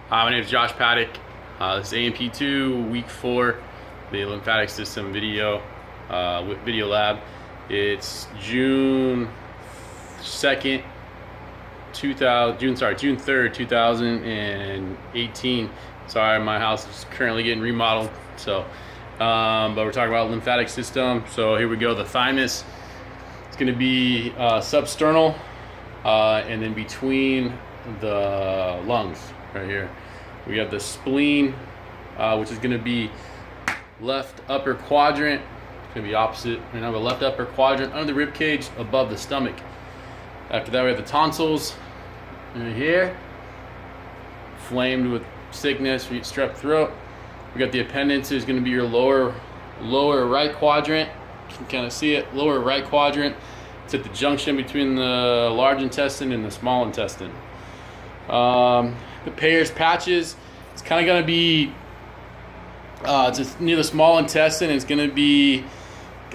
My name is Josh Paddock. This is Ap2 week 4, the lymphatic system video video lab. It's June 3rd, 2018. Sorry, my house is currently getting remodeled. So, but we're talking about lymphatic system. So here we go. The thymus. It's going to be substernal, and then between the lungs. Right here we have the spleen, which is going to be left upper quadrant. It's going to be opposite right now, but left upper quadrant under the rib cage above the stomach. After that we have the tonsils right here, flamed with sickness, strep throat. We got the appendix is going to be your lower right quadrant. You can kind of see it, lower right quadrant. It's at the junction between the large intestine and the small intestine. The Peyer's patches, it's kind of going to be it's just near the small intestine. It's going to be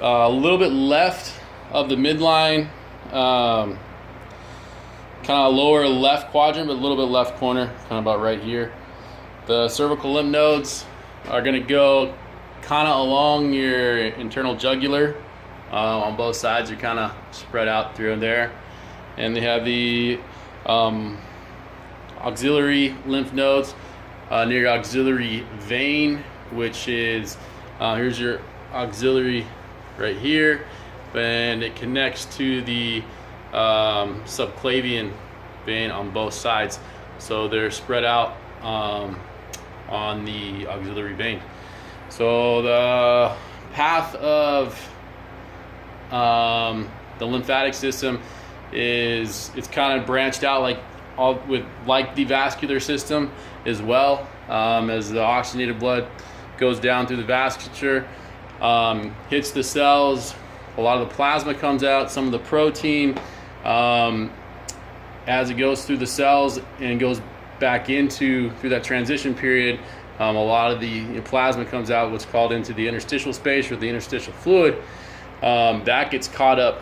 a little bit left of the midline, kind of lower left quadrant, but a little bit left corner, kind of about right here. The cervical lymph nodes are going to go kind of along your internal jugular. On both sides, you're kind of spread out through there. And they have the auxiliary lymph nodes near your auxiliary vein, which is here's your auxiliary right here, and it connects to the subclavian vein on both sides. So they're spread out on the auxiliary vein. So the path of the lymphatic system it's kind of branched out like the vascular system as well. As the oxygenated blood goes down through the vasculature, hits the cells, a lot of the plasma comes out, some of the protein, as it goes through the cells and goes back through that transition period. A lot of the plasma comes out, what's called into the interstitial space or the interstitial fluid. That gets caught up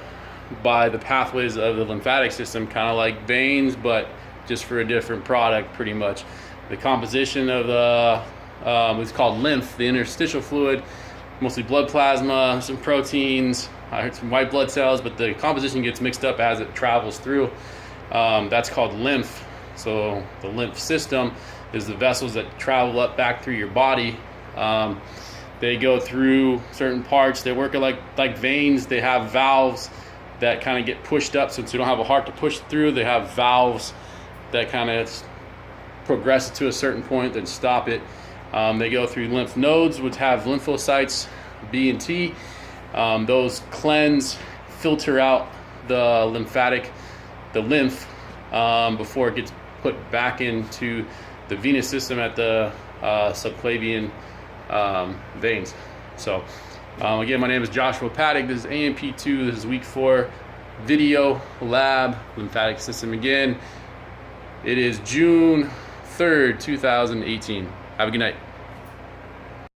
by the pathways of the lymphatic system, kind of like veins, but just for a different product, pretty much. The composition of the what's called lymph, the interstitial fluid, mostly blood plasma, some proteins, I heard some white blood cells, but the composition gets mixed up as it travels through. That's called lymph. So the lymph system is the vessels that travel up back through your body. They go through certain parts. They work like veins. They have valves that kind of get pushed up. Since you don't have a heart to push through, they have valves that kind of progress it to a certain point, then stop it. They go through lymph nodes, which have lymphocytes B and T. Those cleanse, filter out the lymph before it gets put back into the venous system at the subclavian veins. So again, my name is Joshua Paddock. This is Ap2. This is week 4 video lab lymphatic system. Again, it is June 3rd, 2018. Have a good night.